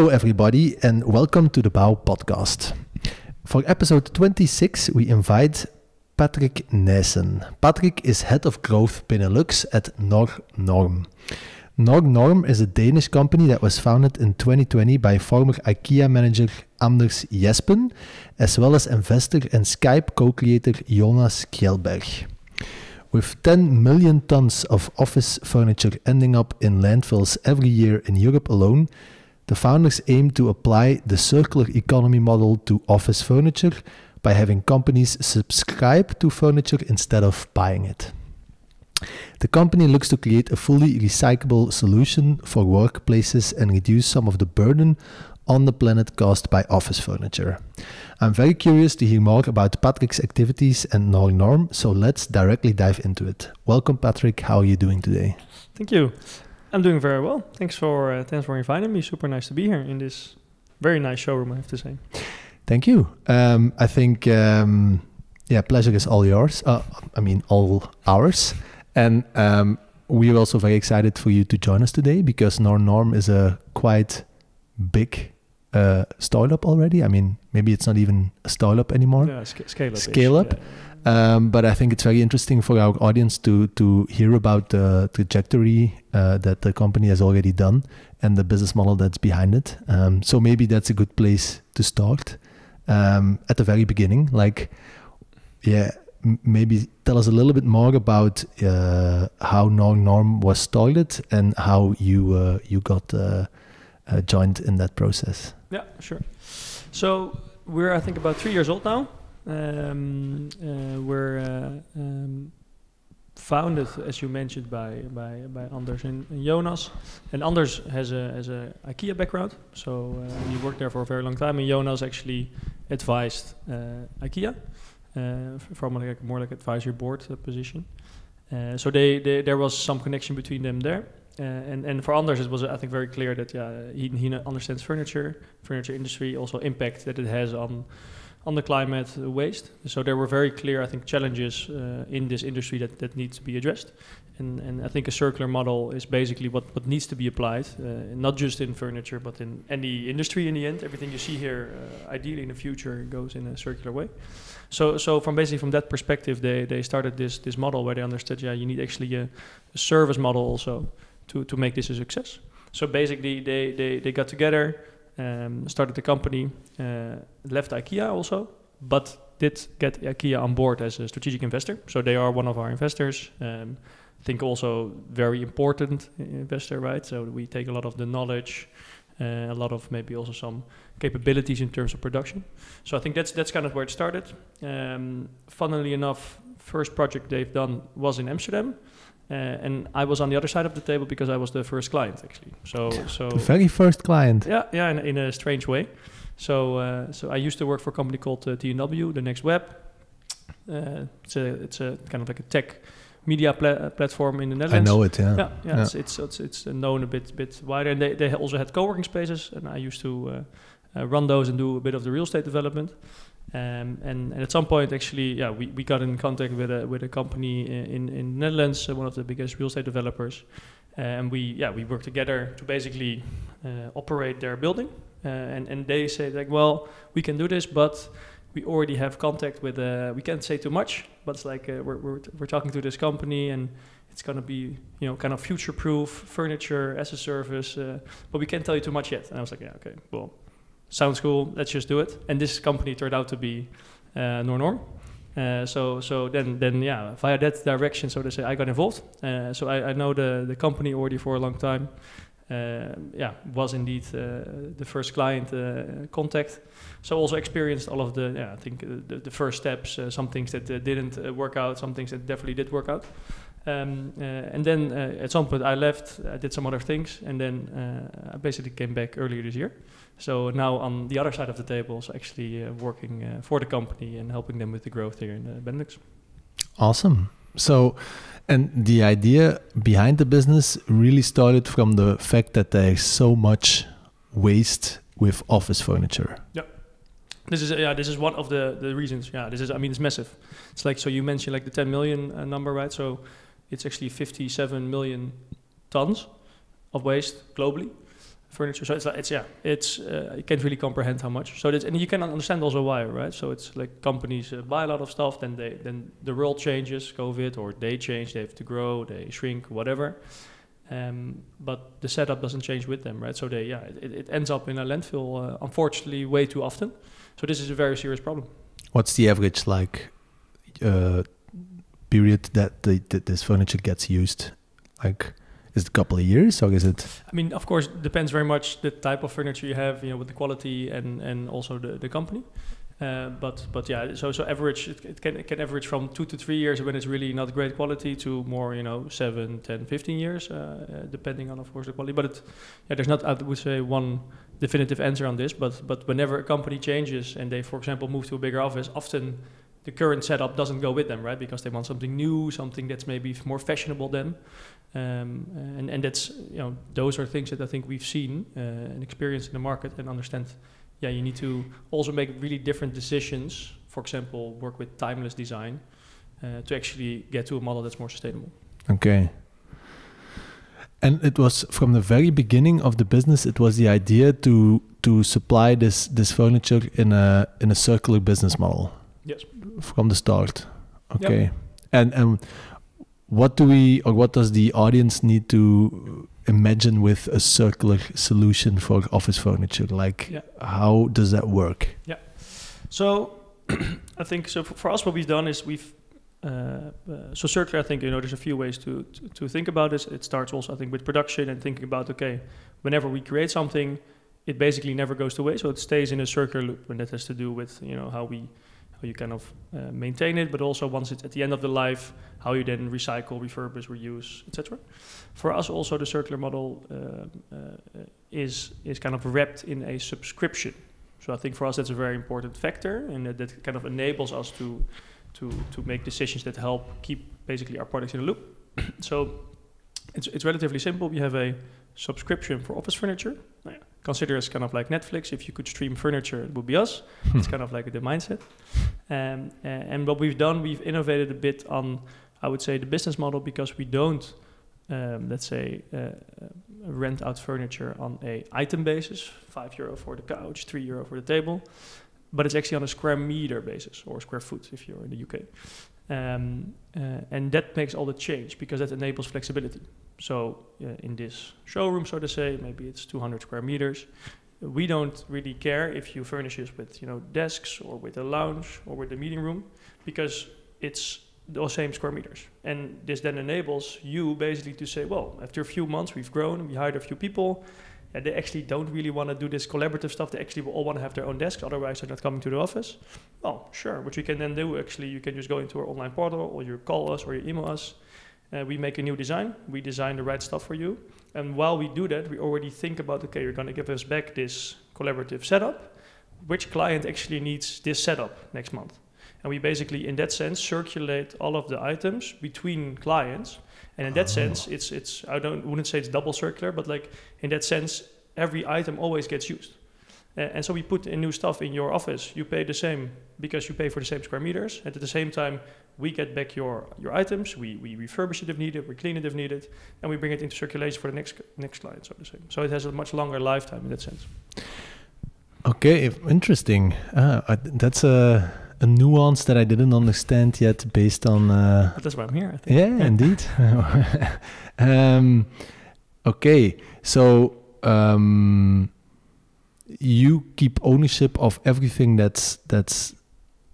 Hello, everybody, and welcome to the Bao Podcast. For episode 26, we invite Patrick.nijssen. Patrick is head of growth Benelux at NORNORM. NORNORM is a Danish company that was founded in 2020 by former Ikea manager Anders Jespen, as well as investor and Skype co-creator Jonas Kjellberg. With 10 million tons of office furniture ending up in landfills every year in Europe alone, the founders aim to apply the circular economy model to office furniture by having companies subscribe to furniture instead of buying it. The company looks to create a fully recyclable solution for workplaces and reduce some of the burden on the planet caused by office furniture. I'm very curious to hear more about Patrick's activities and NORNORM, so let's directly dive into it. Welcome, Patrick. How are you doing today? Thank you. I'm doing very well. Thanks for inviting me. Super nice to be here in this very nice showroom, I have to say. Thank you. I think, pleasure is all yours. All ours. And we are also very excited for you to join us today because NORNORM is a quite big startup already. I mean, maybe it's not even a startup anymore. Yeah, scale up. Scale up. Yeah. But I think it's very interesting for our audience to hear about the trajectory that the company has already done and the business model that's behind it. So maybe that's a good place to start at the very beginning. Maybe tell us a little bit more about how NORNORM was started and how you got joined in that process. Yeah, sure. So we're, I think, about 3 years old now. We're founded, as you mentioned, by Anders and Jonas. And Anders has a Ikea background, so he worked there for a very long time. And Jonas actually advised Ikea from more like advisory board position. So there was some connection between them there. And for Anders, it was, I think, very clear that he understands furniture industry, also impact that it has on the climate waste. So there were very clear, I think, challenges in this industry that needs to be addressed. And I think a circular model is basically what needs to be applied, not just in furniture, but in any industry in the end. Everything you see here, ideally in the future, goes in a circular way. So from that perspective, they started this model where they understood, you need actually a service model also to make this a success. So basically, they got together, started the company, left Ikea also, but did get Ikea on board as a strategic investor. So they are one of our investors. I think also very important investor, right? So we take a lot of the knowledge, a lot of maybe also some capabilities in terms of production. So I think that's kind of where it started. Funnily enough, first project they've done was in Amsterdam. And I was on the other side of the table because I was the first client, actually. So the very first client. Yeah, in a strange way. So I used to work for a company called TNW, The Next Web. It's a kind of like a tech media platform in the Netherlands. I know it. Yeah. It's known a bit wider, and they also had co-working spaces, and I used to run those and do a bit of the real estate development. And at some point, actually, we got in contact with a company in the Netherlands, one of the biggest real estate developers, and we worked together to basically operate their building. And they say like, well, we can do this, but we already have contact with. We can't say too much, but it's like we're talking to this company, and it's gonna be kind of future-proof furniture as a service, but we can't tell you too much yet. And I was like, yeah, okay, well. Sounds cool. Let's just do it. And this company turned out to be NORNORM. So then via that direction, so to say, I got involved. So I know the company already for a long time. Was indeed the first client contact. So also experienced all of I think the first steps. Some things that didn't work out. Some things that definitely did work out. And then at some point I left. I did some other things, and then I basically came back earlier this year. So now on the other side of the table, so actually working for the company and helping them with the growth here in Benelux. Awesome. So, and the idea behind the business really started from the fact that there's so much waste with office furniture. Yeah. This is one of the reasons. Yeah, it's massive. It's like, so you mentioned like the 10 million number, right? So it's actually 57 million tons of waste globally. furniture. So you can't really comprehend how much. So and you can understand also why, right? So it's like companies buy a lot of stuff, then the world changes, COVID, or they change, they have to grow, they shrink, whatever. But the setup doesn't change with them, right? So it ends up in a landfill, unfortunately, way too often. So this is a very serious problem. What's the average period that this furniture gets used? Like, is it a couple of years, or is it? I mean, of course, it depends very much the type of furniture you have, with the quality and also the company. But yeah, so average, it can average from 2 to 3 years when it's really not great quality to more, 7, 10, 15 years, depending on, of course, the quality. But there's not, I would say, one definitive answer on this. But whenever a company changes and they, for example, move to a bigger office, often the current setup doesn't go with them, right? Because they want something new, something that's maybe more fashionable than. And that's, those are things that I think we've seen and experienced in the market and understand. Yeah, you need to also make really different decisions. For example, work with timeless design to actually get to a model that's more sustainable. Okay. And it was from the very beginning of the business, it was the idea to supply this furniture in a circular business model. Yes. From the start. Okay. Yep. And what does the audience need to imagine with a circular solution for office furniture? How does that work? Yeah. So I think for us, what we've done is so circular, I think, there's a few ways to think about this. It starts also, I think, with production and thinking about, whenever we create something, it basically never goes to waste. So it stays in a circular loop, and that has to do with, how you kind of maintain it, but also once it's at the end of the life, how you then recycle, refurbish, reuse, etc. For us, also the circular model is kind of wrapped in a subscription. So I think for us that's a very important factor, and that kind of enables us to make decisions that help keep basically our products in a loop. So it's relatively simple. We have a subscription for office furniture. Consider us kind of like Netflix. If you could stream furniture, it would be us. It's kind of like the mindset. And what we've done, we've innovated a bit on, I would say, the business model, because we don't, rent out furniture on a item basis, €5 for the couch, €3 for the table, but it's actually on a square meter basis, or square foot if you're in the UK. And that makes all the change, because that enables flexibility. So in this showroom, so to say, maybe it's 200 square meters. We don't really care if you furnish it with, desks, or with a lounge, or with a meeting room, because it's those same square meters. And this then enables you basically to say, well, after a few months, we've grown, we hired a few people, and they actually don't really want to do this collaborative stuff. They actually all want to have their own desks, otherwise they're not coming to the office. Well, sure, which we can then do, actually, you can just go into our online portal, or you call us, or you email us. We make a new design. We design the right stuff for you. And while we do that, we already think about, you're going to give us back this collaborative setup. Which client actually needs this setup next month? And we basically, in that sense, circulate all of the items between clients. And in that sense, it's wouldn't say it's double circular, but in that sense, every item always gets used. And so we put in new stuff in your office. You pay the same because you pay for the same square meters. And at the same time, we get back your items. We refurbish it if needed. We clean it if needed. And we bring it into circulation for the next client, so to say. So it has a much longer lifetime in that sense. Okay, interesting. That's a nuance that I didn't understand yet based on... But that's why I'm here, I think. Yeah, indeed. Okay, so... you keep ownership of everything that's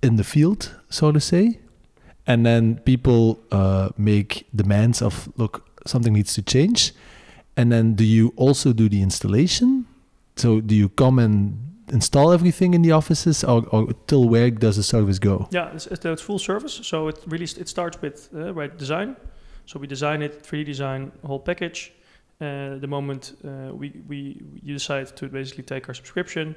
in the field, so to say, and then people make demands of, look, something needs to change, and then do you also do the installation? So do you come and install everything in the offices, or till where does the service go? Yeah, it's full service. So it starts with design. So we design it, 3D design, whole package. The moment you decide to basically take our subscription,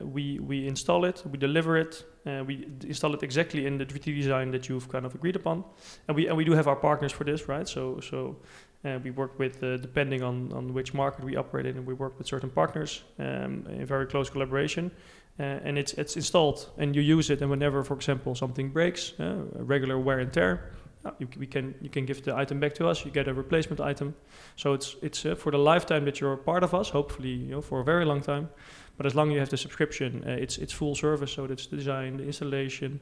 we install it, we deliver it, we install it exactly in the 3D design that you've kind of agreed upon, and we do have our partners for this, right? So we work with, depending on which market we operate in, and we work with certain partners in very close collaboration, and it's installed, and you use it, and whenever, for example, something breaks, regular wear and tear, you can give the item back to us. You get a replacement item. So it's for the lifetime that you're part of us. Hopefully, for a very long time. But as long as you have the subscription, it's full service. So that's the design, the installation,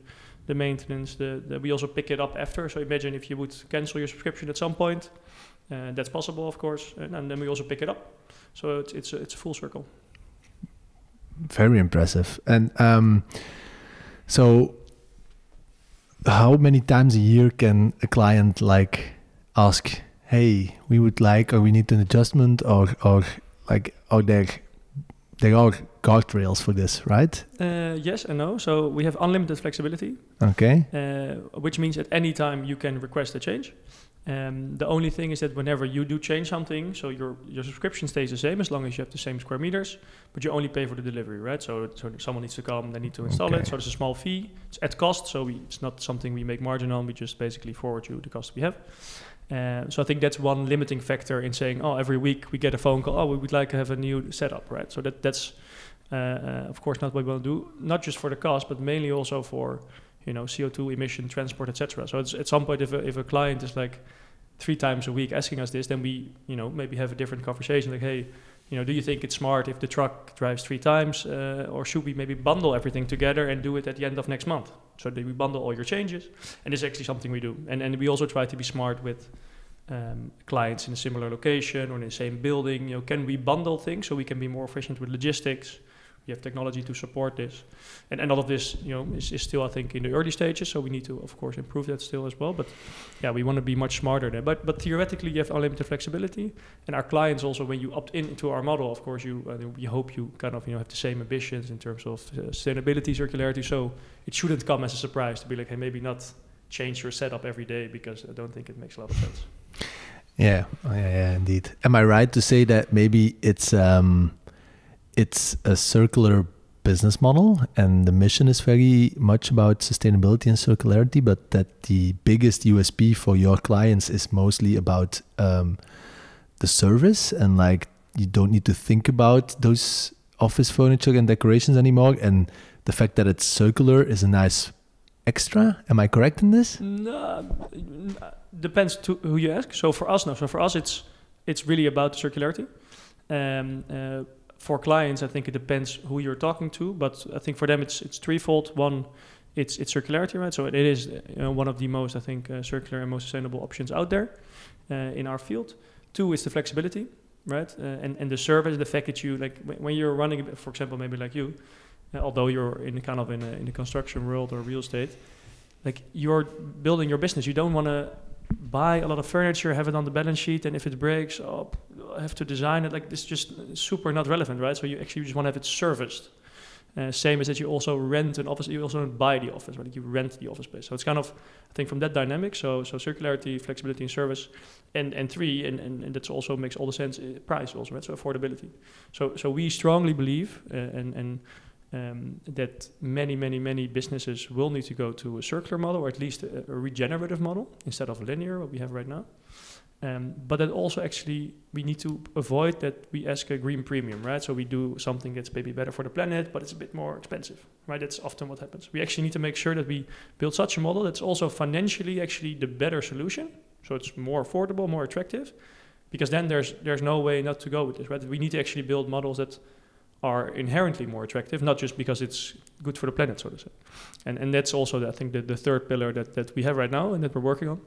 the maintenance. We also pick it up after. So imagine if you would cancel your subscription at some point. That's possible, of course, and then we also pick it up. So it's a full circle. Very impressive. And so how many times a year can a client ask, hey, we would like, or we need an adjustment, or there are guardrails for this, right? Yes and no. So we have unlimited flexibility. Okay. Which means at any time you can request a change. The only thing is that whenever you do change something, so your subscription stays the same as long as you have the same square meters, but you only pay for the delivery, right? So someone needs to come, they need to install it. So there's a small fee. It's at cost, so it's not something we make margin on. We just basically forward you the cost we have. So I think that's one limiting factor in saying, every week we get a phone call, we would like to have a new setup, right? So that's of course not what we want to do, not just for the cost, but mainly also for CO2 emission, transport, etc. So it's at some point, if a client is 3 times a week asking us this, then we maybe have a different conversation. Like, hey, do you think it's smart if the truck drives 3 times, or should we maybe bundle everything together and do it at the end of next month? So that we bundle all your changes, and this is actually something we do. And we also try to be smart with clients in a similar location or in the same building. Can we bundle things so we can be more efficient with logistics? We have technology to support this, and all of this, is still, I think, in the early stages. So we need to, of course, improve that still as well. But yeah, we want to be much smarter there. But theoretically, you have unlimited flexibility, and our clients also, when you opt into our model, of course, we hope you kind of have the same ambitions in terms of sustainability, circularity. So it shouldn't come as a surprise to be like, hey, maybe not change your setup every day, because I don't think it makes a lot of sense. Yeah, indeed. Am I right to say that maybe it's a circular business model and the mission is very much about sustainability and circularity, but that the biggest USP for your clients is mostly about the service, and you don't need to think about those office furniture and decorations anymore, and the fact that it's circular is a nice extra? Am I correct in this? No, depends to who you ask. So for us, no. So for us, it's really about circularity. For clients, I think it depends who you're talking to, but I think for them it's threefold. One, it's circularity, right? So it is one of the most, I think, circular and most sustainable options out there in our field. 2 is the flexibility, right? And the service, the fact that you when you're running, for example, maybe like you, although you're in the construction world or real estate, you're building your business. You don't want to buy a lot of furniture, have it on the balance sheet, and if it breaks, I have to design it. This just super not relevant, right? So you actually just want to have it serviced. Same as that you also rent an office. You also don't buy the office, right? You rent the office space. So it's kind of, I think, from that dynamic. So circularity, flexibility, and service, and 3, and that also makes all the sense. Price also, right? So affordability. So we strongly believe that many businesses will need to go to a circular model, or at least a regenerative model instead of linear, what we have right now. But that also actually we need to avoid that we ask a green premium, right? So we do something that's maybe better for the planet, but it's a bit more expensive, right? That's often what happens. We actually need to make sure that we build such a model that's also financially actually the better solution. So it's more affordable, more attractive, because then there's no way not to go with this, right? We need to actually build models that are inherently more attractive, not just because it's good for the planet, so to say. And that's also, I think, the third pillar that we have right now and that we're working on.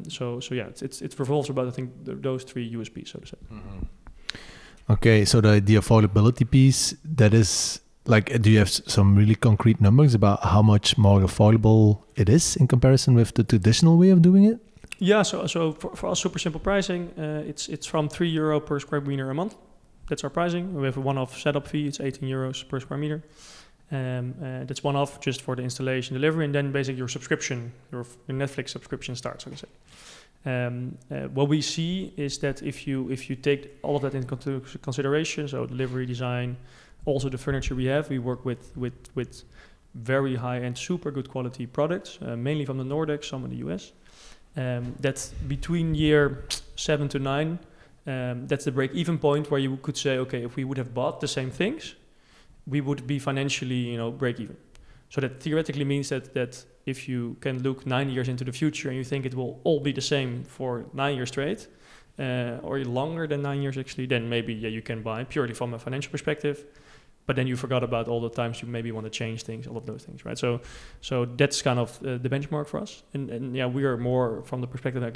So yeah, it revolves about, I think, those 3 USPs, so to say. Mm-hmm. Okay, so the affordability piece, that is do you have some really concrete numbers about how much more affordable it is in comparison with the traditional way of doing it? Yeah, so for us, super simple pricing. It's from €3 per square meter a month. That's our pricing. We have a one-off setup fee. It's €18 per square meter. That's one-off just for the installation, delivery, and then basically your subscription, your Netflix subscription starts, so to say. What we see is that if you take all of that into consideration, so delivery, design, also the furniture we work with very high-end, super good quality products, mainly from the Nordics, some in the US. That's between year 7 to 9. That's the break-even point where you could say, okay, if we would have bought the same things, we would be financially, break-even. So that theoretically means that if you can look 9 years into the future and you think it will all be the same for 9 years straight, or longer than 9 years actually, then maybe you can buy purely from a financial perspective. But then you forgot about all the times you maybe want to change things, all of those things, right? So that's kind of the benchmark for us. And we are more from the perspective that,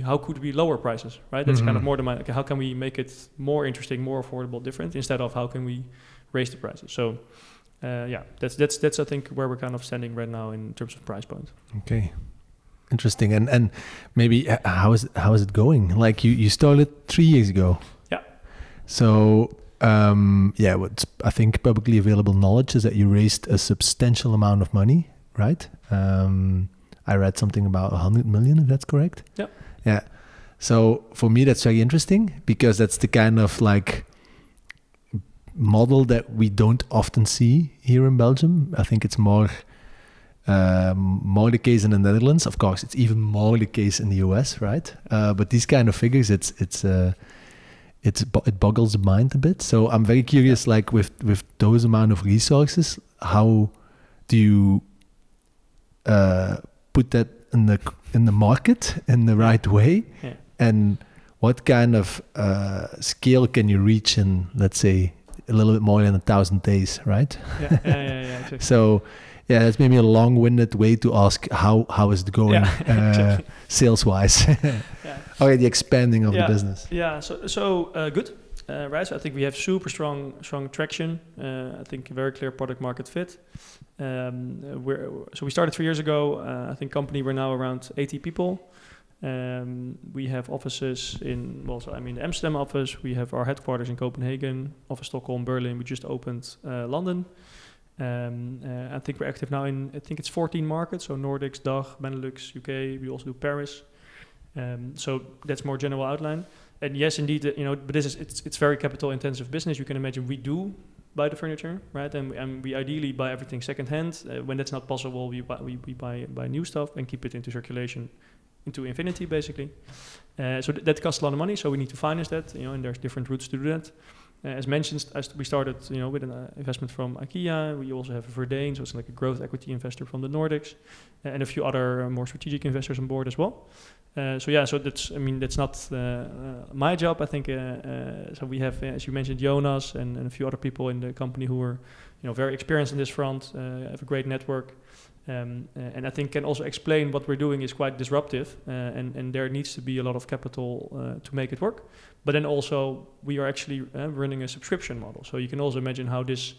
how could we lower prices, right? That's kind of more how can we make it more interesting, more affordable, different, instead of how can we raise the prices. So that's I think where we're kind of standing right now in terms of price point. Okay. Interesting. And maybe how is it going? Like you started 3 years ago. Yeah. So what's I think publicly available knowledge is that you raised a substantial amount of money, right? I read something about 100 million, if that's correct. Yeah. Yeah. So for me, that's very interesting because that's the kind of like model that we don't often see here in Belgium. I think it's more the case in the Netherlands. Of course, it's even more the case in the US, right? But these kind of figures, it boggles the mind a bit. So I'm very curious, like with those amount of resources, how do you put that in the market in the right way? Yeah. And what kind of scale can you reach in, let's say, a little bit more than 1,000 days, right? Yeah, exactly. So that's maybe a long-winded way to ask how is it going exactly. Sales-wise. Already expanding of the business. Yeah, so good, right? So I think we have super strong traction. I think a very clear product market fit. So we started 3 years ago. I think company we're now around 80 people. We have offices in the Amsterdam office. We have our headquarters in Copenhagen, office Stockholm, Berlin. We just opened London. I think we're active now in, I think it's 14 markets. So Nordics, DACH, Benelux, UK. We also do Paris. So that's more general outline. And yes, indeed, but it's very capital intensive business. You can imagine we do buy the furniture, right? And we ideally buy everything secondhand. When that's not possible, we buy new stuff and keep it into circulation into infinity, basically. So that costs a lot of money. So we need to finance that, and there's different routes to do that. As mentioned, we started, with an investment from Ikea. We also have a Verdane, so it's like a growth equity investor from the Nordics, and a few other more strategic investors on board as well. So that's not my job. I think so. We have, as you mentioned, Jonas and a few other people in the company who are, very experienced in this front. Have a great network, and I think can also explain what we're doing is quite disruptive, and there needs to be a lot of capital to make it work. But then also we are actually running a subscription model. So you can also imagine how this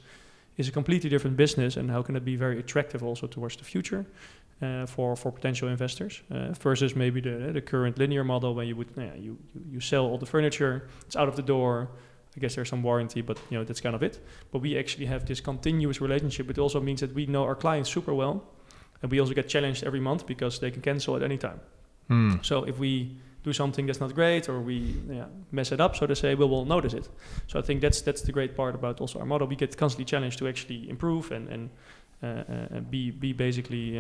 is a completely different business and how can it be very attractive also towards the future for potential investors versus maybe the current linear model where you would you sell all the furniture, it's out of the door. I guess there's some warranty, but that's kind of it. But we actually have this continuous relationship. It also means that we know our clients super well, and we also get challenged every month because they can cancel at any time. So if we do something that's not great or we mess it up, so to say, we will notice it. So I think that's the great part about also our model. We get constantly challenged to actually improve and be basically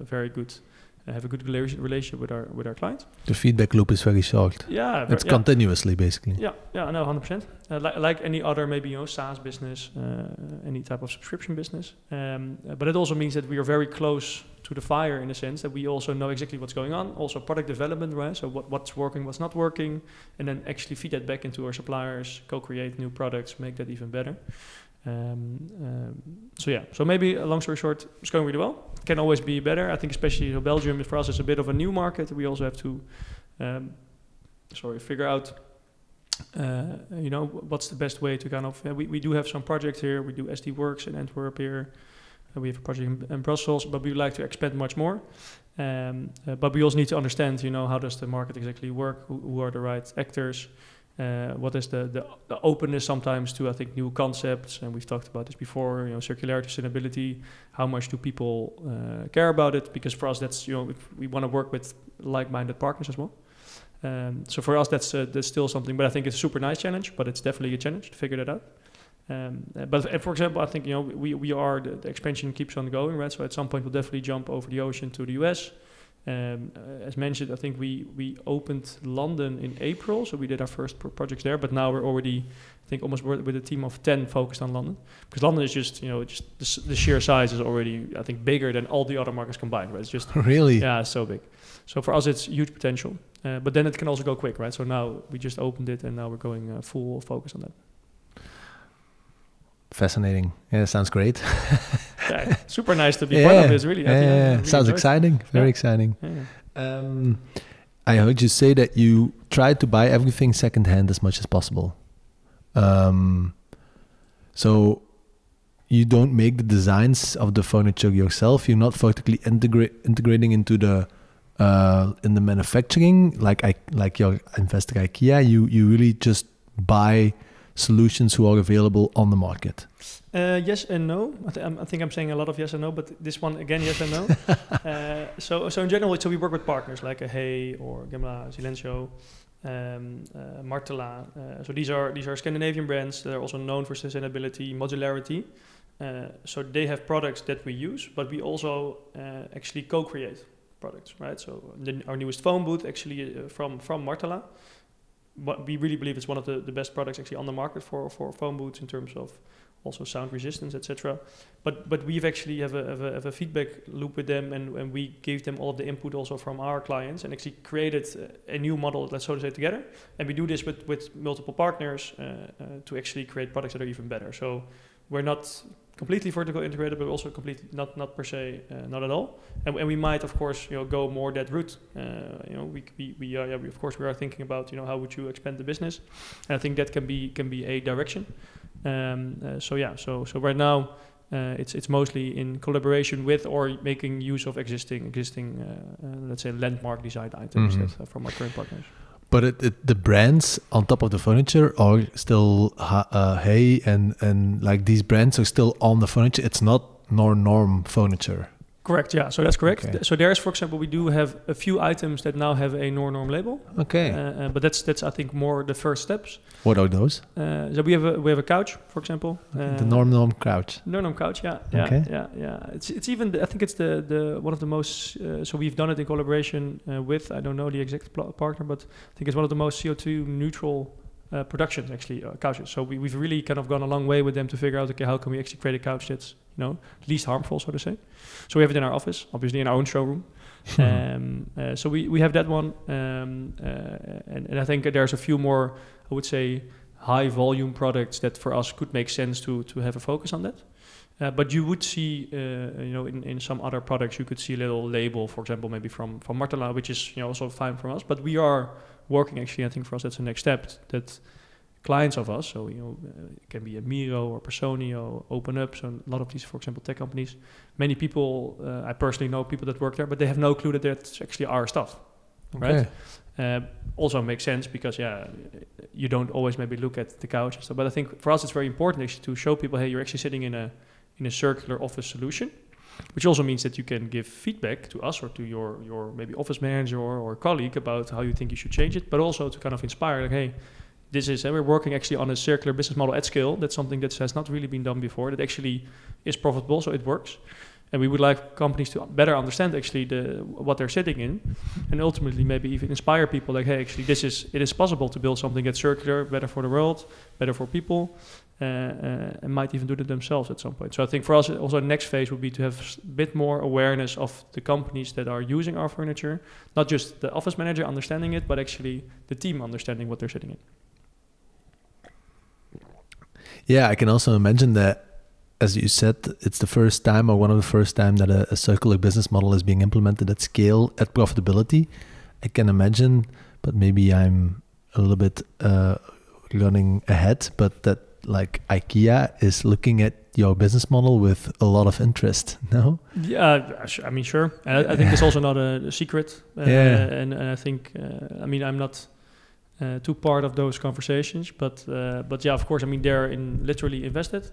very good, have a good relationship with our clients. The feedback loop is very short. Yeah, it's continuously basically. Yeah, no, 100%. Like any other maybe SaaS business, any type of subscription business. But it also means that we are very close to the fire in the sense that we also know exactly what's going on. Also product development, right? So what's working, what's not working, and then actually feed that back into our suppliers, co-create new products, make that even better. So maybe a long story short, it's going really well. It can always be better. I think especially Belgium for us is a bit of a new market. We also have to figure out what's the best way to kind of we do have some projects here. We do SD Works in Antwerp here. We have a project in Brussels, but we would like to expand much more. But we also need to understand, how does the market exactly work? Who are the right actors? What is the openness sometimes to, I think, new concepts? And we've talked about this before, circularity, sustainability. How much do people care about it? Because for us, that's, we want to work with like-minded partners as well. So for us, that's still something, but I think it's a super nice challenge, but it's definitely a challenge to figure that out. But for example, I think, we are, the expansion keeps on going, right? So at some point we'll definitely jump over the ocean to the US. As mentioned, I think we opened London in April, so we did our first projects there. But now we're already, I think, almost with a team of 10 focused on London, because London is just, the sheer size is already, I think, bigger than all the other markets combined. Right? It's just really, yeah, it's so big. So for us, it's huge potential. But then it can also go quick, right? So now we just opened it, and now we're going full focus on that. Fascinating. Yeah, sounds great. Yeah, super nice to be part of this, really. Yeah, really sounds exciting. Very exciting. Yeah. I heard you say that you try to buy everything secondhand as much as possible. So you don't make the designs of the furniture yourself. You're not vertically integrating into the in the manufacturing like your investor Ikea. You really just buy solutions who are available on the market. Yes and no. I think I'm saying a lot of yes and no, but this one again, yes and no. So in general, we work with partners like a Hey or Gemla, Silencio, Martela. So these are Scandinavian brands that are also known for sustainability, modularity. So they have products that we use, but we also actually co-create products, right? So our newest phone booth actually from Martela. But we really believe it's one of the best products actually on the market for phone booths in terms of also sound resistance, etc. But we've actually have a feedback loop with them, and we gave them all of the input also from our clients, and actually created a new model, let's so to say, together. And we do this with multiple partners to actually create products that are even better. So we're not completely vertical integrated, but also completely not per se, not at all. And we might, of course, go more that route. We of course we are thinking about how would you expand the business, and I think that can be a direction. So right now it's mostly in collaboration with or making use of existing let's say landmark design items that, from our current partners. But the brands on top of the furniture are still Hey and like these brands are still on the furniture. It's not NORNORM furniture. Correct, yeah, so that's correct. Okay. So there's, for example, we do have a few items that now have a NORNORM label. Okay. But that's I think more the first steps. What are those? So we have a couch, for example. The NORNORM couch. NORNORM couch, yeah. Okay. Yeah. It's even, I think it's the one of the most, so we've done it in collaboration with, I don't know the exact partner, but I think it's one of the most CO2 neutral productions, actually, couches. So we've really kind of gone a long way with them to figure out, okay, how can we actually create a couch that's least harmful, so to say. So we have it in our office, obviously in our own showroom. So we have that one, and I think there's a few more, I would say, high volume products that for us could make sense to have a focus on that. But you would see, in some other products, you could see a little label, for example, maybe from Martela, which is also fine from us. But we are working, actually, I think for us that's the next step, that clients of us, so it can be a Miro or Personio, Open Up, so a lot of these, for example, tech companies, many people, I personally know people that work there, but they have no clue that that's actually our stuff, right? Also makes sense because, you don't always maybe look at the couch and stuff, but I think for us it's very important actually to show people, hey, you're actually sitting in a circular office solution, which also means that you can give feedback to us or to your maybe office manager or colleague about how you think you should change it, but also to kind of inspire, like, hey, we're working actually on a circular business model at scale. That's something that has not really been done before, that actually is profitable, so it works. And we would like companies to better understand actually what they're sitting in, and ultimately maybe even inspire people like, hey, actually it is possible to build something that's circular, better for the world, better for people, and might even do it themselves at some point. So I think for us also the next phase would be to have a bit more awareness of the companies that are using our furniture, not just the office manager understanding it, but actually the team understanding what they're sitting in. Yeah, I can also imagine that, as you said, it's the first time or one of the first time that a circular business model is being implemented at scale, at profitability. I can imagine, but maybe I'm a little bit running ahead, but that like Ikea is looking at your business model with a lot of interest, no? Yeah, I mean, sure. And I think it's also not a secret. And I think, I'm not too part of those conversations, but yeah, of course, they're literally invested.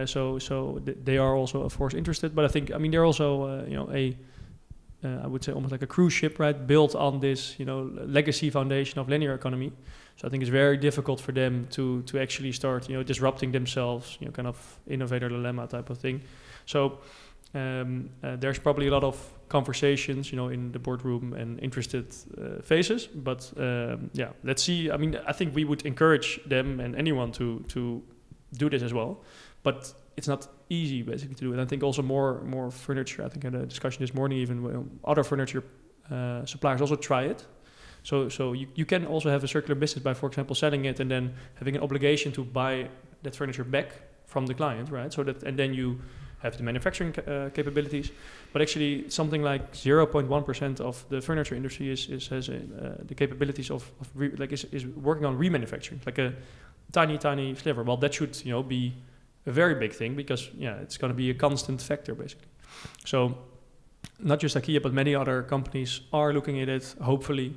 So they are also, of course, interested. But I think, they're also, I would say almost like a cruise ship, right? Built on this, legacy foundation of linear economy. So I think it's very difficult for them to actually start, disrupting themselves, kind of innovator dilemma type of thing. So there's probably a lot of conversations, in the boardroom and interested faces. But let's see. I mean, I think we would encourage them and anyone to do this as well. But it's not easy, basically, to do it. And I think also more furniture. I think I had a discussion this morning, even other furniture suppliers also try it. So you can also have a circular business by, for example, selling it and then having an obligation to buy that furniture back from the client, right? And then you have the manufacturing capabilities, but actually something like 0.1% of the furniture industry has the capabilities is working on remanufacturing, like a tiny sliver. Well, that should be a very big thing, because it's going to be a constant factor, basically. So not just IKEA, but many other companies are looking at it, hopefully,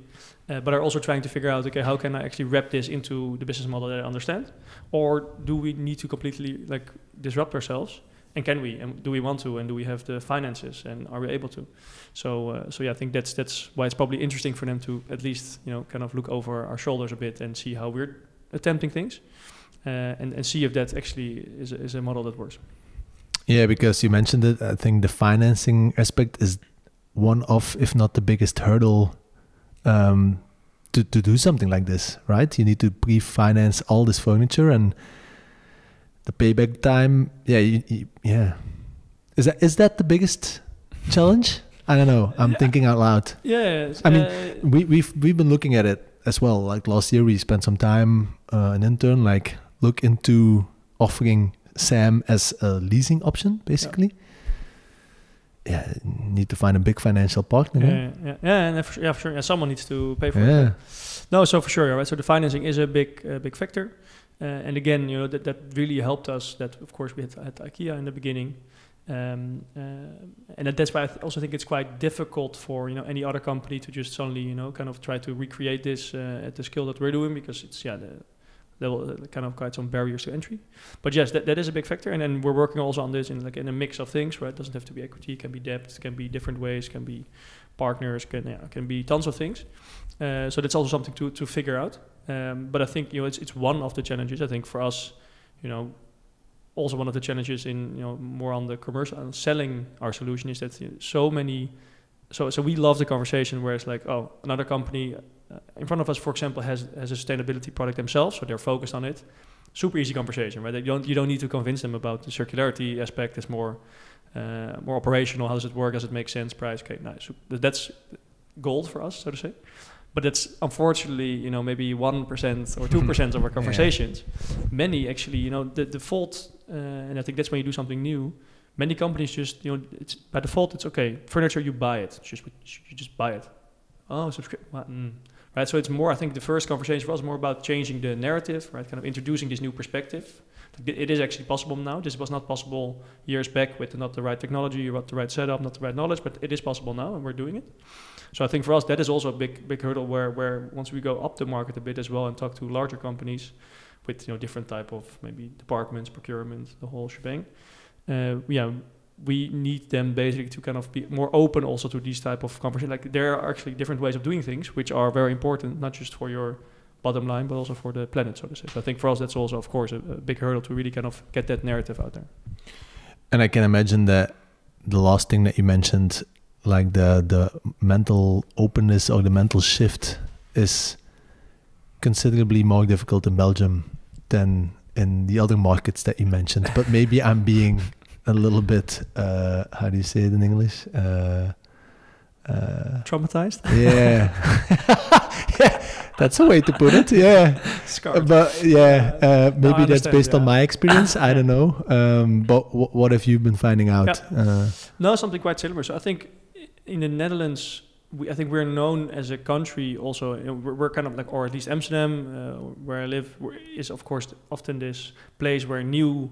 but are also trying to figure out, okay, how can I actually wrap this into the business model that I understand? Or do we need to completely disrupt ourselves? And can we? And do we want to? And do we have the finances? And are we able to? So I think that's why it's probably interesting for them to at least, kind of look over our shoulders a bit and see how we're attempting things, and see if that actually is a model that works. Yeah, because you mentioned it, I think the financing aspect is one of, if not the biggest hurdle to do something like this, right? You need to pre-finance all this furniture, and the payback time. Yeah. Is that the biggest challenge? I don't know. I'm thinking out loud. Yeah. I mean, we've been looking at it as well. Like last year, we spent some time, an intern, look into offering Sam as a leasing option, basically. Yeah, need to find a big financial partner. And for sure. Yeah, someone needs to pay for it. No, so for sure, right? So the financing is a big factor, and again, that really helped us. That of course we had IKEA in the beginning, and that's why I also think it's quite difficult for any other company to just suddenly kind of try to recreate this at the scale that we're doing, because it's there will kind of quite some barriers to entry. But yes, that is a big factor. And then we're working also on this in a mix of things, right? It doesn't have to be equity, it can be debt, it can be different ways, can be partners, can be tons of things. So that's also something to figure out. But I think, it's one of the challenges. I think for us, also one of the challenges in, more on the commercial and selling our solution is that so we love the conversation where it's like, oh, another company in front of us, for example, has a sustainability product themselves, so they're focused on it. Super easy conversation, right? You don't need to convince them about the circularity aspect. It's more operational. How does it work? Does it make sense? Price? Okay, nice. That's gold for us, so to say. But that's unfortunately, maybe 1% or 2% of our conversations. Many actually, the default, and I think that's when you do something new. Many companies just, it's by default, it's okay. Furniture, you buy it. You just buy it. Oh, subscription. Right, so it's more, I think the first conversation was more about changing the narrative, right, kind of introducing this new perspective. It is actually possible now. This was not possible years back with not the right technology, not the right setup, not the right knowledge, but it is possible now, and we're doing it. So I think for us, that is also a big hurdle where once we go up the market a bit as well and talk to larger companies with, different type of maybe departments, procurement, the whole shebang, we need them basically to kind of be more open also to these type of conversations. Like there are actually different ways of doing things, which are very important, not just for your bottom line, but also for the planet, so to say. So I think for us, that's also, of course, a big hurdle to really kind of get that narrative out there. And I can imagine that the last thing that you mentioned, like the mental openness or the mental shift, is considerably more difficult in Belgium than in the other markets that you mentioned. But maybe I'm being a little bit, how do you say it in English? Traumatized? Yeah. Yeah, that's a way to put it. Yeah. Scarred. But maybe that's based on my experience. I don't know. But what have you been finding out? No, something quite similar. So I think in the Netherlands, I think we're known as a country also. We're kind of like, or at least Amsterdam, where I live, is of course often this place where new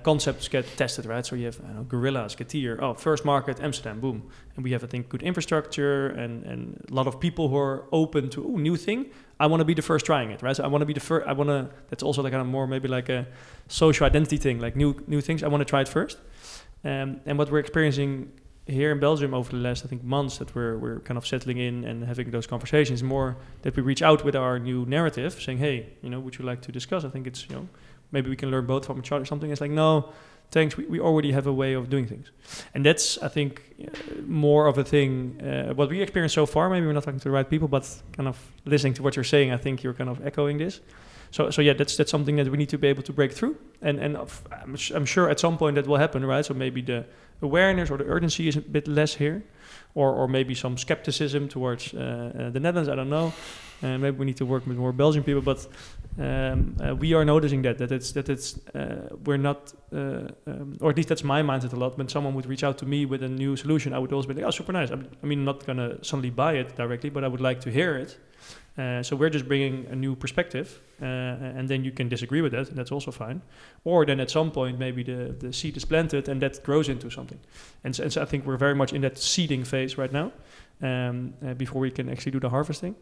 concepts get tested, right? So you have Gorillas, Getir, first market, Amsterdam, boom. And we have, I think, good infrastructure and a lot of people who are open to, new thing. I want to be the first trying it, right? So I want to be the first, that's also like kind of more maybe like a social identity thing, like new things. I want to try it first. And what we're experiencing here in Belgium over the last, I think, months that we're kind of settling in and having those conversations, more that we reach out with our new narrative saying, hey, would you like to discuss? I think it's, maybe we can learn both from each other. Something is like, no, thanks, we already have a way of doing things. And that's, I think, more of a thing, what we experienced so far. Maybe we're not talking to the right people, but kind of listening to what you're saying, I think you're kind of echoing this. So yeah, that's something that we need to be able to break through. And I'm sure at some point that will happen, right? So maybe the awareness or the urgency is a bit less here, or maybe some skepticism towards the Netherlands, I don't know. Maybe we need to work with more Belgian people, but we are noticing that it's we're not, or at least that's my mindset a lot. When someone would reach out to me with a new solution, I would always be like, oh, super nice. I mean, I'm not going to suddenly buy it directly, but I would like to hear it. So we're just bringing a new perspective, and then you can disagree with that, and that's also fine. Or then at some point, maybe the seed is planted and that grows into something. And so I think we're very much in that seeding phase right now, before we can actually do the harvesting.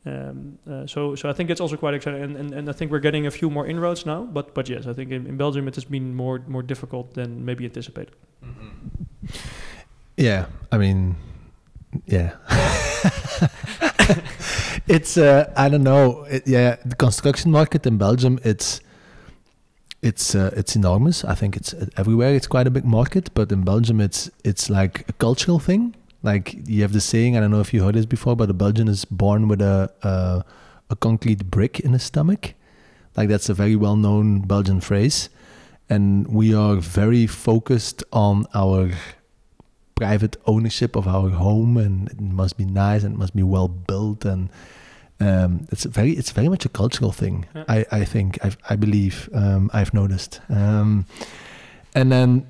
So I think it's also quite exciting, and I think we're getting a few more inroads now. But yes, I think in Belgium it has been more difficult than maybe anticipated. Mm-hmm. Yeah, I mean, yeah. It's I don't know. The construction market in Belgium, it's enormous. I think it's everywhere. It's quite a big market, but in Belgium, it's like a cultural thing. Like you have the saying, I don't know if you heard this before, but a Belgian is born with a concrete brick in his stomach. Like that's a very well-known Belgian phrase, and we are very focused on our private ownership of our home, and it must be nice and it must be well built, and it's very much a cultural thing. Yeah. I think I believe I've noticed, and then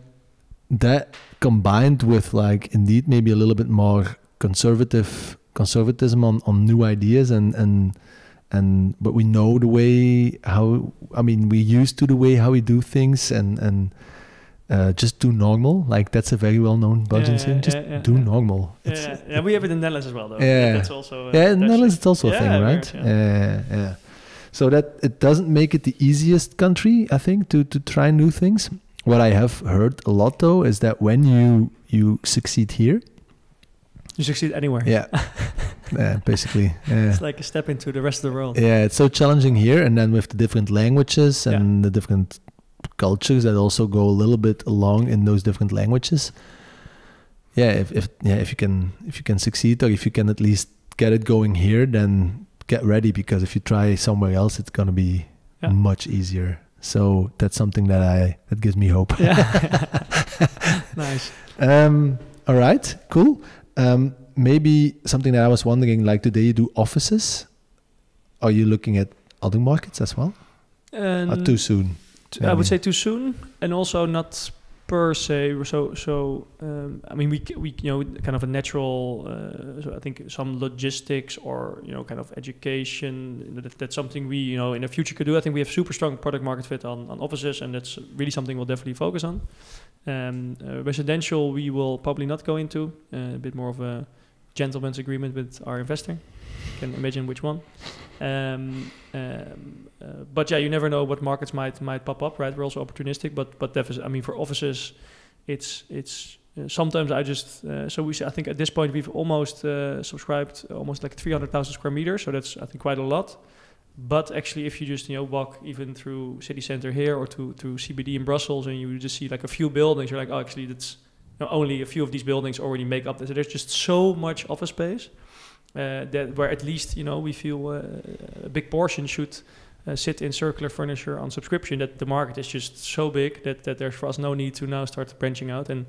that combined with like indeed maybe a little bit more conservatism on new ideas and but we know the way how, I mean, we used to the way how we do things and just do normal. Like that's a very well-known Belgian saying. Just do normal. Yeah, we have it in the Netherlands as well, though. Yeah, that's also. In the Netherlands it's also a thing, right? Yeah. So that it doesn't make it the easiest country, I think, to try new things. What I have heard a lot though is that when you succeed here, you succeed anywhere. Yeah. Basically. Yeah. It's like a step into the rest of the world. Yeah, it's so challenging here, and then with the different languages and the different cultures that also go a little bit along in those different languages. Yeah, if you can succeed, or if you can at least get it going here, then get ready, because if you try somewhere else, it's gonna be much easier. So that's something that gives me hope. Yeah. Nice. All right, cool. Maybe something that I was wondering, like today you do offices. Are you looking at other markets as well? Or too soon? I would say too soon, and also not per se. So I mean, we kind of a natural. So I think some logistics or kind of education. That's something we in the future could do. I think we have super strong product market fit on offices, and that's really something we'll definitely focus on. Residential, we will probably not go into. A bit more of a gentleman's agreement with our investor. You can imagine which one. But yeah, you never know what markets might pop up, right? We're also opportunistic, but definitely, I mean, for offices, it's sometimes I just I think at this point we've almost subscribed almost like 300,000 square meters, so that's I think quite a lot. But actually, if you just walk even through city center here or to CBD in Brussels, and you just see like a few buildings, you're like, oh, actually that's only a few of these buildings already make up. So there's just so much office space. That where at least we feel a big portion should sit in circular furniture on subscription. That the market is just so big that there's for us no need to now start branching out. And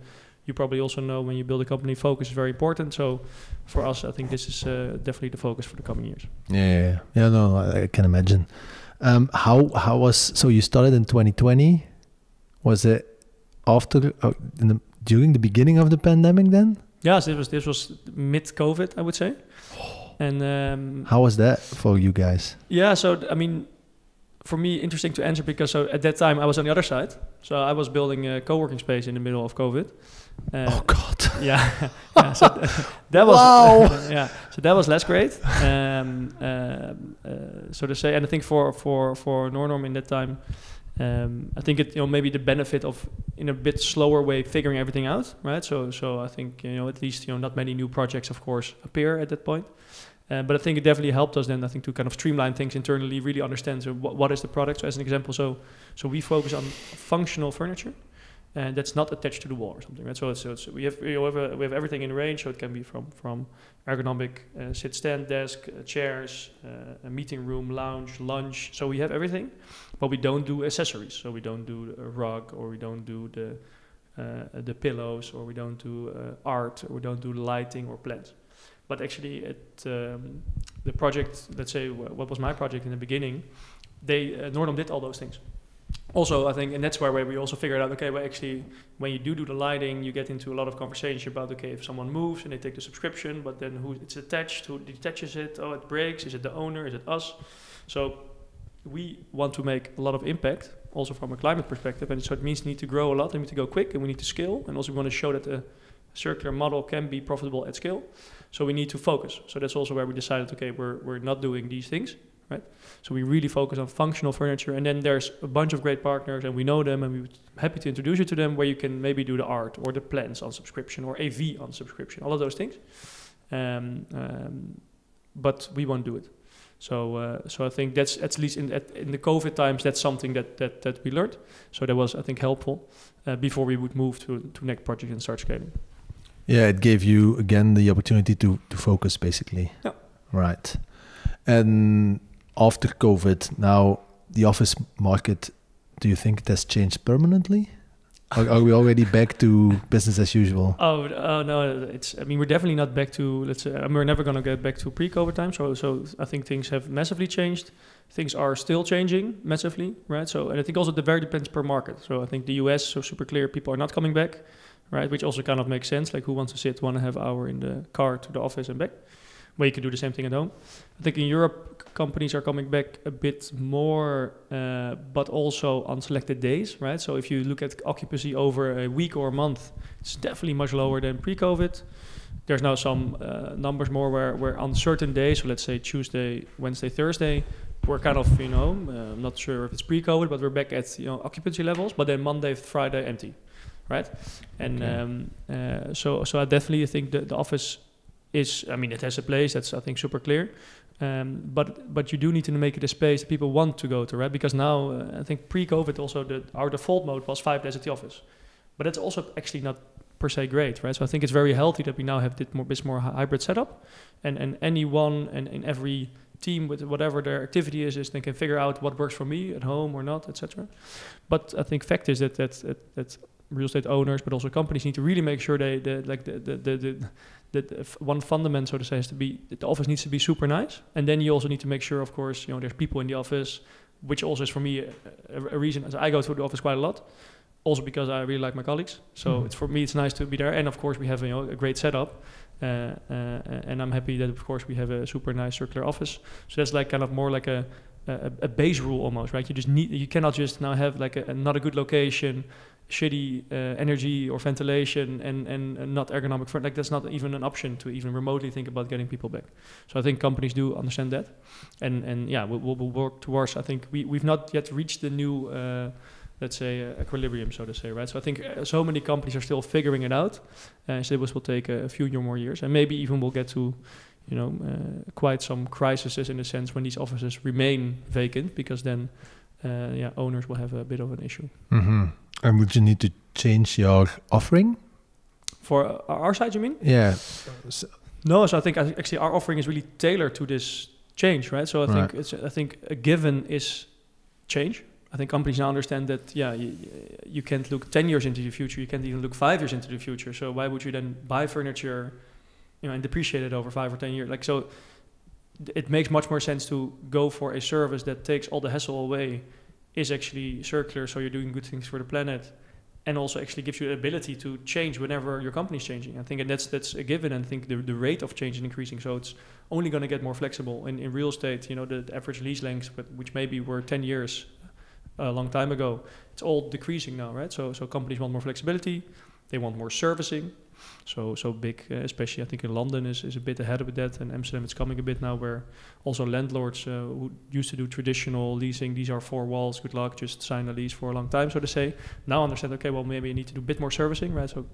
you probably also know when you build a company, focus is very important. So for us, I think this is definitely the focus for the coming years. Yeah. No, I can imagine. How was, so you started in 2020? Was it after during the beginning of the pandemic then? Yes, this was mid-COVID, I would say. And how was that for you guys? Yeah, so I mean, for me, interesting to answer, because at that time I was on the other side. So I was building a co-working space in the middle of COVID. Oh God! Yeah, so that was wow. Yeah. So that was less great. So to say, and I think for NORNORM in that time, I think it maybe the benefit of in a bit slower way figuring everything out, right? So I think at least not many new projects, of course, appear at that point. But I think it definitely helped us then, I think, to kind of streamline things internally, really understand what is the product. So as an example, so we focus on functional furniture. and that's not attached to the wall or something, right? So we have everything in range, so it can be from ergonomic sit-stand desk, chairs, a meeting room, lounge, lunch. So we have everything, but we don't do accessories. So we don't do a rug, or we don't do the pillows, or we don't do art, or we don't do lighting or plants. But actually, the project, let's say, what was my project in the beginning, NORNORM did all those things. Also, I think, and that's where we also figured out, okay, well, actually, when you do the lighting, you get into a lot of conversation about, okay, if someone moves and they take the subscription, but then who it's attached, who detaches it, oh, it breaks, is it the owner, is it us? So we want to make a lot of impact, also from a climate perspective, and so it means we need to grow a lot, and we need to go quick, and we need to scale, and also we want to show that the circular model can be profitable at scale. So we need to focus. So that's also where we decided, okay, we're not doing these things, right? So we really focus on functional furniture, and then there's a bunch of great partners, and we know them, and we're happy to introduce you to them, where you can maybe do the art or the plants on subscription or AV on subscription, all of those things. But we won't do it. So I think that's at least in the COVID times, that's something that we learned. So that was, I think, helpful before we would move to next project and start scaling. Yeah, it gave you again the opportunity to focus, basically. Yeah. Right. And after COVID, now the office market, do you think it has changed permanently? Or are we already back to business as usual? Oh no, we're definitely not back to, let's say, we're never going to get back to pre-COVID time. So I think things have massively changed. Things are still changing massively, right? So, and I think also it very depends per market. So I think the US, so super clear, people are not coming back, right? Which also kind of makes sense. Like, who wants to sit 1.5 hours in the car to the office and back? Well, you can do the same thing at home. I think in Europe, companies are coming back a bit more, but also on selected days, right? So if you look at occupancy over a week or a month, it's definitely much lower than pre-COVID. There's now some numbers more where on certain days, so let's say Tuesday, Wednesday, Thursday, we're kind of, I'm not sure if it's pre-COVID, but we're back at occupancy levels, but then Monday, Friday, empty, right? And okay. So I definitely think the office is, it has a place, that's, I think, super clear. But you do need to make it a space that people want to go to, right? Because now, I think pre-COVID also, our default mode was 5 days at the office. But that's also actually not per se great, right? So I think it's very healthy that we now have this more hybrid setup. And anyone and in every team with whatever their activity is they can figure out what works for me at home or not, etc. But I think fact is that real estate owners, but also companies, need to really make sure that one fundament, so to say, has to be that the office needs to be super nice, and then you also need to make sure, of course, there's people in the office, which also is for me a reason. As I go to the office quite a lot, also because I really like my colleagues. So it's for me, it's nice to be there, and of course we have a great setup, and I'm happy that of course we have a super nice circular office. So that's like kind of more like a base rule almost, right? You cannot just now have like not a good location, shitty energy or ventilation and not ergonomic like that's not even an option to even remotely think about getting people back. So I think companies do understand that, and yeah, we'll work towards. I think we've not yet reached the new let's say equilibrium, so to say, right? So I think so many companies are still figuring it out, so this will take a few more years, and maybe even we'll get to quite some crises in a sense when these offices remain vacant, because then owners will have a bit of an issue. Mm-hmm. And would you need to change your offering? For our side, you mean? Yeah. No, so I think actually our offering is really tailored to this change, right? So I think a given is change. I think companies now understand that, you can't look 10 years into the future. You can't even look 5 years into the future. So why would you then buy furniture, and depreciate it over 5 or 10 years? Like, so it makes much more sense to go for a service that takes all the hassle away, is actually circular, so you're doing good things for the planet, and also actually gives you the ability to change whenever your company is changing. I think, and that's a given, and I think the rate of change is increasing, so it's only going to get more flexible. In real estate, the average lease lengths, which maybe were 10 years a long time ago, it's all decreasing now, right? So companies want more flexibility, they want more servicing. So big, especially I think in London is a bit ahead of that, and Amsterdam it's coming a bit now, where also landlords who used to do traditional leasing, these are 4 walls, good luck, just sign a lease for a long time, so to say, now understand, okay, well, maybe you need to do a bit more servicing, right? So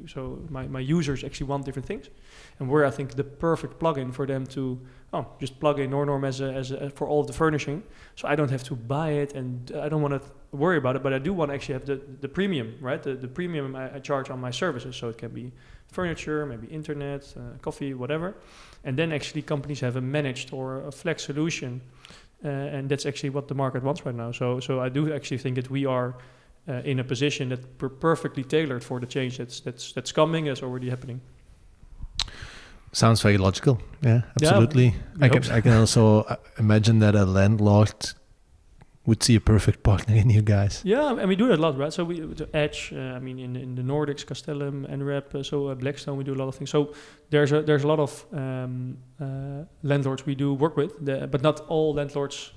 so my users actually want different things, and we're I think the perfect plugin for them to just plug in NORNORM as a for all of the furnishing, so I don't have to buy it and I don't want to worry about it, but I do want to actually have the premium, right? The premium I charge on my services, so it can be furniture, maybe internet, coffee, whatever, and then actually companies have a managed or a flex solution, and that's actually what the market wants right now. So I do actually think that we are in a position that we're perfectly tailored for the change that's coming, that's already happening. Sounds very logical. Yeah, absolutely. Yeah, I can also imagine that a landlord would see a perfect partner in you guys. Yeah, and we do that a lot, right? So we Edge, I mean, in the Nordics, Castellum, NREP, Blackstone, we do a lot of things. So there's a lot of landlords we do work with, but not all landlords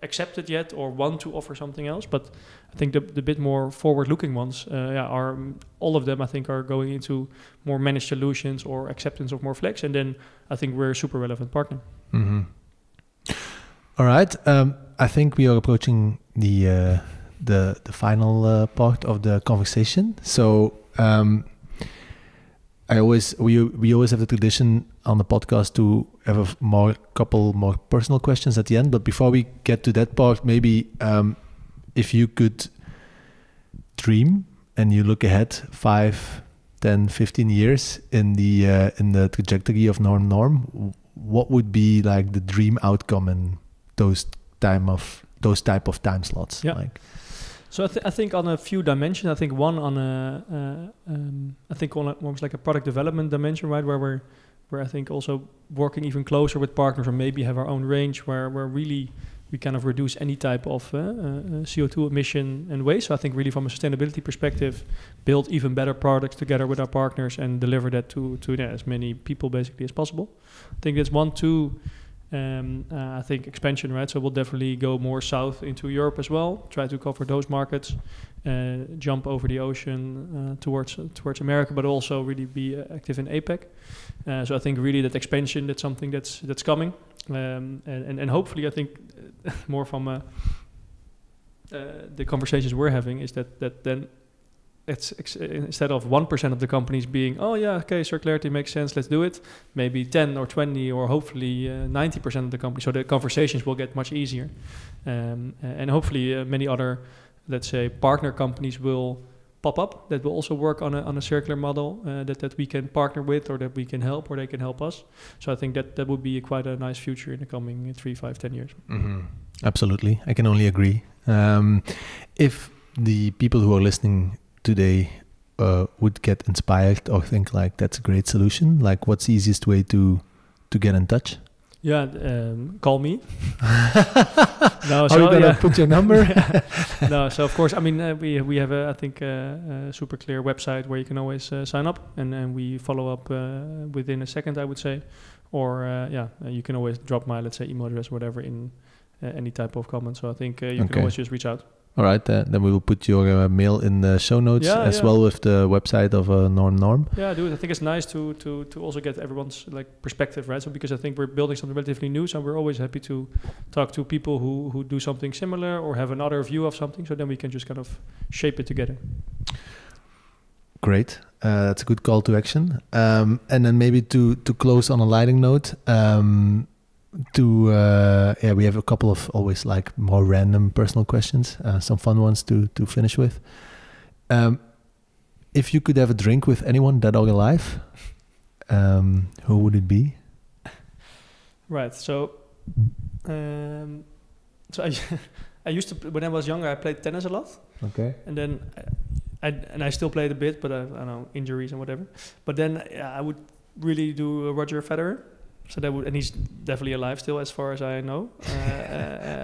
accept it yet or want to offer something else. But I think the bit more forward-looking ones are all of them. I think are going into more managed solutions or acceptance of more flex, and then I think we're a super relevant partner. Mm-hmm. All right. I think we are approaching the final part of the conversation. So we always have the tradition on the podcast to have a couple more personal questions at the end. But before we get to that part, maybe if you could dream and you look ahead 5, 10, 15 years in the trajectory of NORNORM, what would be like the dream outcome in those type of time slots? Yeah. So I think on a few dimensions. I think one on almost like a product development dimension, right, where I think also working even closer with partners, or maybe have our own range where really we kind of reduce any type of CO2 emission and waste. So I think really from a sustainability perspective, build even better products together with our partners and deliver that to as many people basically as possible. I think that's one. Two, I think expansion, right? So we'll definitely go more south into Europe as well, try to cover those markets, jump over the ocean towards America, but also really be active in APAC. So I think really that expansion, that's something that's coming, and hopefully I think more from the conversations we're having is that then it's instead of 1% of the companies being, oh yeah, okay, circularity makes sense, let's do it, maybe 10 or 20 or hopefully 90% of the companies. So the conversations will get much easier, and hopefully many other, let's say, partner companies will pop up that will also work on a circular model that we can partner with, or that we can help, or they can help us. So I think that would be quite a nice future in the coming 3, 5, 10 years. Mm-hmm. Absolutely, I can only agree. If the people who are listening today would get inspired or think like that's a great solution, like what's the easiest way to get in touch? Yeah, call me. No, so are you gonna put your number? No, so of course, I mean we have I think a super clear website where you can always sign up, and we follow up within a second, I would say, or you can always drop my, let's say, email address or whatever in any type of comment. So I think you can always just reach out. All right, then we will put your mail in the show notes well with the website of NORNORM. Yeah, do it. I think it's nice to also get everyone's like perspective, right? So because I think we're building something relatively new, so we're always happy to talk to people who do something similar or have another view of something, so then we can just kind of shape it together. Great, that's a good call to action. And then maybe to close on a lighting note. We have a couple of always like more random personal questions, some fun ones to finish with. If you could have a drink with anyone, dead or alive, who would it be? Right. So I used to, when I was younger, I played tennis a lot. Okay. And then I still played a bit, but I don't know, injuries and whatever. But then I would really do Roger Federer. So that would, and he's definitely alive still, as far as I know.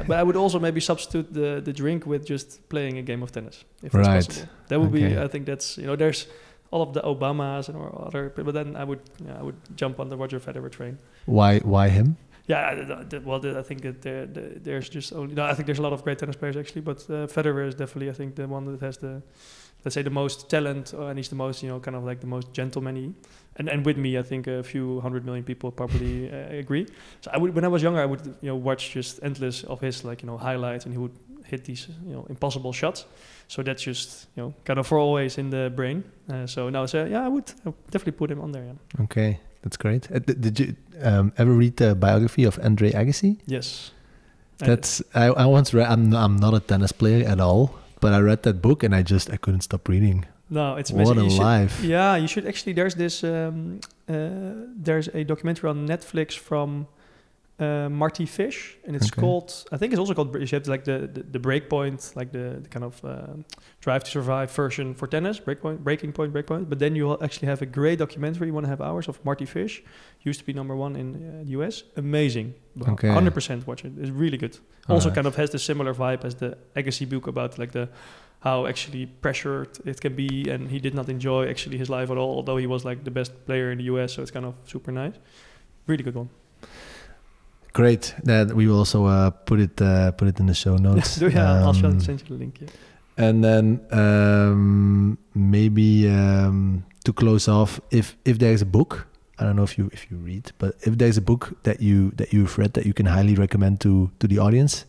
But I would also maybe substitute the drink with just playing a game of tennis, if that's possible. That would be, I think that's, there's all of the Obamas and or other, but then I would jump on the Roger Federer train. Why him? Yeah, I think that there's just only. No, I think there's a lot of great tennis players actually, but Federer is definitely, I think, the one that has the, let's say, the most talent, and he's the most, kind of like the most gentleman-y. And with me, I think a few 100 million people probably agree. So when I was younger, I would watch just endless of his highlights, and he would hit these impossible shots. So that's just kind of for always in the brain. So now I would definitely put him on there. Yeah. Okay, that's great. Did you ever read the biography of Andre Agassi? Yes. I once read. I'm not a tennis player at all, but I read that book and I couldn't stop reading. No, it's what amazing. a life. You should actually. There's this. There's a documentary on Netflix from Marty Fish, and it's called. I think it's also called. You have like the breakpoint, like the kind of Drive to Survive version for tennis. Breaking point. But then you actually have a great documentary, 1.5 hours of Marty Fish. Used to be #1 in the US. Amazing. 100% watch it. It's really good. Also kind of has the similar vibe as the Agassi book about like how actually pressured it can be, and he did not enjoy actually his life at all, although he was like the best player in the US, so it's kind of super nice. Really good one. Great. That we will also put it in the show notes. I'll send you the link. Yeah. And then maybe to close off, if there's a book, I don't know if you read, but if there's a book that you've read that you can highly recommend to the audience,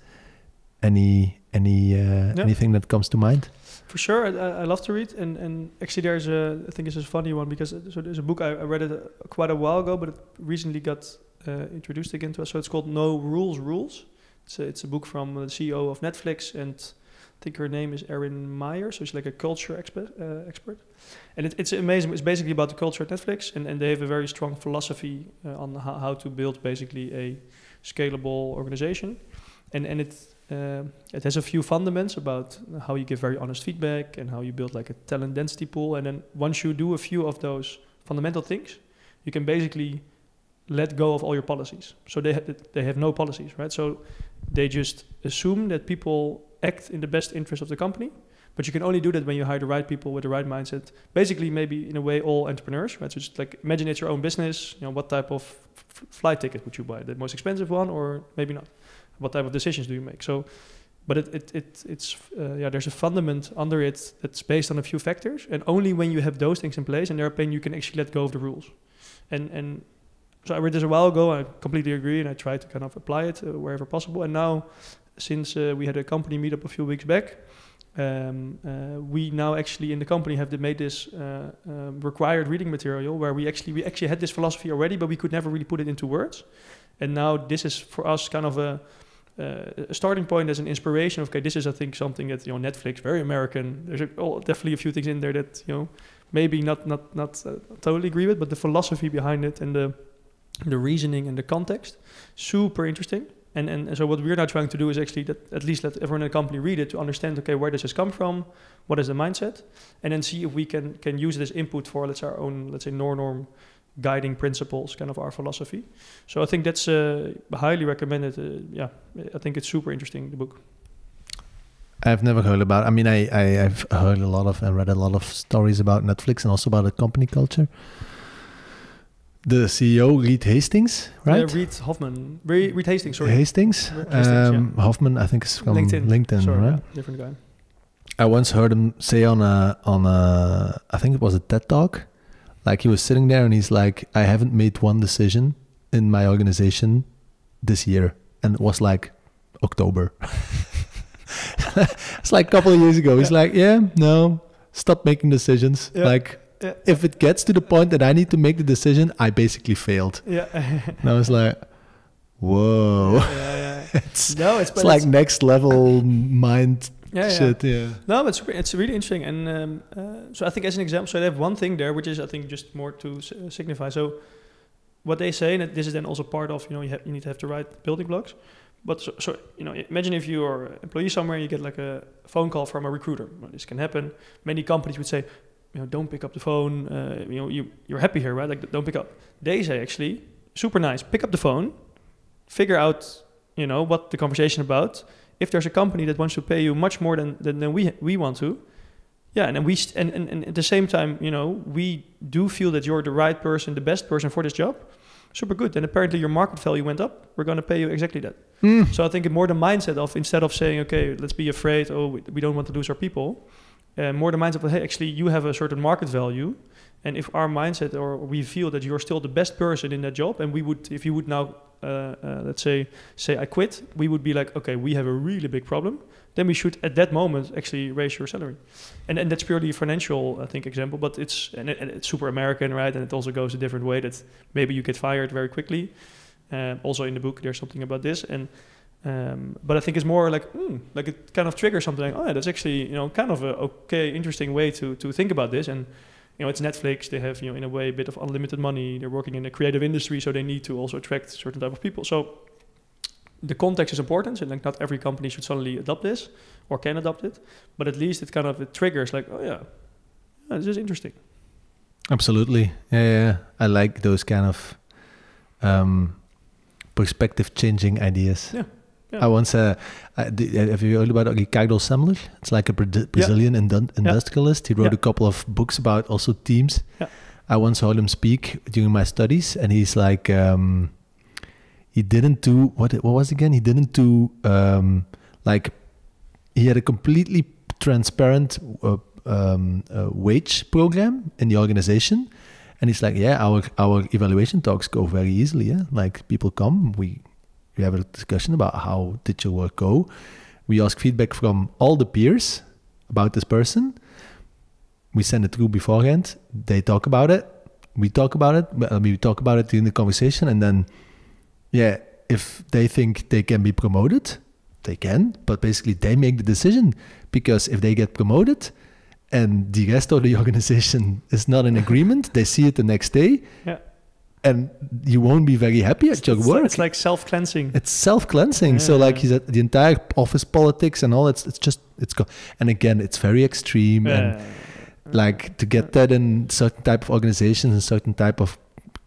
anything that comes to mind? For sure, I love to read, and actually I think it's a funny one because there's a book I read it quite a while ago, but it recently got introduced again to us. So it's called No Rules. It's a book from the CEO of Netflix, and I think her name is Erin Meyer. So she's like a culture expert, and it's amazing. It's basically about the culture at Netflix, and they have a very strong philosophy on how to build basically a scalable organization, and it has a few fundamentals about how you give very honest feedback and how you build like a talent density pool. And then once you do a few of those fundamental things, you can basically let go of all your policies. So they have no policies, right? So they just assume that people act in the best interest of the company, but you can only do that when you hire the right people with the right mindset. Basically, maybe in a way, all entrepreneurs, right? So just like imagine it's your own business. What type of flight ticket would you buy? The most expensive one, or maybe not? What type of decisions do you make? So, but it's there's a fundament under it that's based on a few factors, and only when you have those things in place, in their opinion, you can actually let go of the rules. And so I read this a while ago, and I completely agree, and I try to kind of apply it wherever possible. And now, since we had a company meetup a few weeks back, we now actually in the company have made this required reading material where we actually had this philosophy already, but we could never really put it into words. And now this is for us kind of a starting point as an inspiration of, okay, this is, I think, something that, Netflix, very American. There's definitely a few things in there that, maybe not totally agree with, but the philosophy behind it and the reasoning and the context, super interesting. And so what we're now trying to do is actually that at least let everyone in the company read it to understand, okay, where does this come from? What is the mindset? And then see if we can use it as input for, our own, NORNORM guiding principles, kind of our philosophy. So I think that's highly recommended. I think it's super interesting, the book. I've never heard about it. I mean, I've heard a lot of and read a lot of stories about Netflix and also about the company culture. The CEO, Reed Hastings, right? Reed Hoffman. Reed Hastings, sorry. Hastings. Hoffman, I think, is from LinkedIn, sorry, right? Yeah, different guy. I once heard him say on a I think it was a TED Talk, like he was sitting there and he's like, I haven't made one decision in my organization this year. And it was like October. It's like a couple of years ago. He's like, stop making decisions. Yeah. If it gets to the point that I need to make the decision, I basically failed. Yeah. And I was like, whoa. It's like next level mind shit. Yeah. No, but it's really interesting. And so I think as an example, so they have one thing there, which is, I think, just more to signify. So what they say, and this is then also part of, you need to have the right building blocks. But so imagine if you are an employee somewhere, you get like a phone call from a recruiter. Well, this can happen. Many companies would say, don't pick up the phone. You're happy here, right? Like, don't pick up. They say, actually, super nice. Pick up the phone. Figure out, what the conversation about. If there's a company that wants to pay you much more than we want to, and at the same time, we do feel that you're the right person, the best person for this job. Super good. And apparently your market value went up. We're going to pay you exactly that. So I think more the mindset of, instead of saying, okay, let's be afraid, we don't want to lose our people. More the mindset of, hey, actually, you have a certain market value, and if our mindset, or we feel that you're still the best person in that job, and if you would now, let's say I quit, we would be like, okay, we have a really big problem. then we should at that moment actually raise your salary. And that's purely a financial, I think, example, but it's super American, right? And it also goes a different way that maybe you get fired very quickly. Also in the book, there's something about this. But I think it's more like it kind of triggers something like, oh yeah, that's actually, kind of a okay, interesting way to think about this. And, it's Netflix, they have, in a way, a bit of unlimited money. They're working in the creative industry, so they need to also attract certain type of people. So the context is important, and like not every company should suddenly adopt this or can adopt it, but at least it triggers like, oh yeah, this is interesting. Absolutely. Yeah. I like those kind of perspective changing ideas. Yeah. I once, have you heard about Ricardo Semler? It's like a Brazilian industrialist. He wrote a couple of books about also teams. Yeah. I once heard him speak during my studies, and he's like, he didn't do, what was it again? He didn't do, he had a completely transparent wage program in the organization. And he's like, our evaluation talks go very easily. Yeah? Like people come, we have a discussion about how did your work go. We ask feedback from all the peers about this person. We send it through beforehand. They talk about it. We talk about it. We talk about it during the conversation. And then, if they think they can be promoted, they can. But basically, they make the decision. Because if they get promoted and the rest of the organization is not in agreement, they see it the next day. Yeah. And you won't be very happy at your work. It's like self-cleansing. It's self-cleansing. Yeah. So like he said, the entire office politics and all, it's and again, it's very extreme. And like to get that in certain type of organizations and certain type of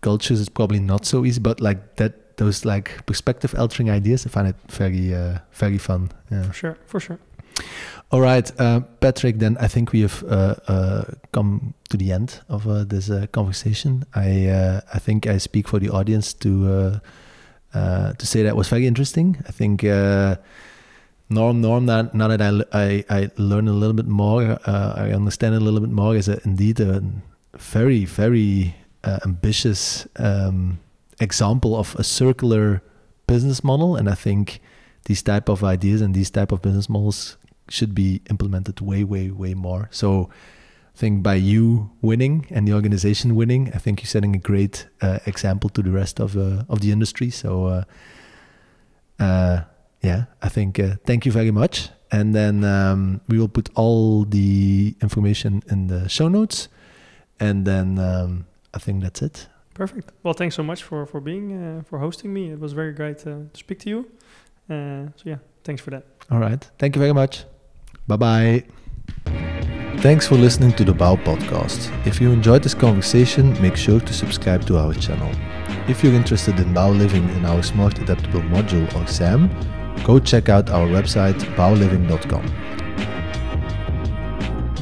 cultures is probably not so easy. But like those like perspective altering ideas, I find it very, very fun. Yeah. For sure. All right, Patrick, then I think we have come to the end of this conversation. I think I speak for the audience to say that was very interesting. I think Norm, now that I learn a little bit more, I understand a little bit more, is indeed a very, very ambitious example of a circular business model. And I think these type of ideas and these type of business models should be implemented way, way, way more. So I think by you winning and the organization winning, I think you're setting a great example to the rest of the industry. So I think thank you very much. And then we will put all the information in the show notes. And then I think that's it. Perfect. Well, thanks so much for being for hosting me. It was very great to speak to you. Thanks for that. All right. Thank you very much. Bye-bye. Thanks for listening to the Bao Podcast. If you enjoyed this conversation, make sure to subscribe to our channel. If you're interested in Bao Living in our Smart Adaptable Module or SAM, go check out our website baoliving.com.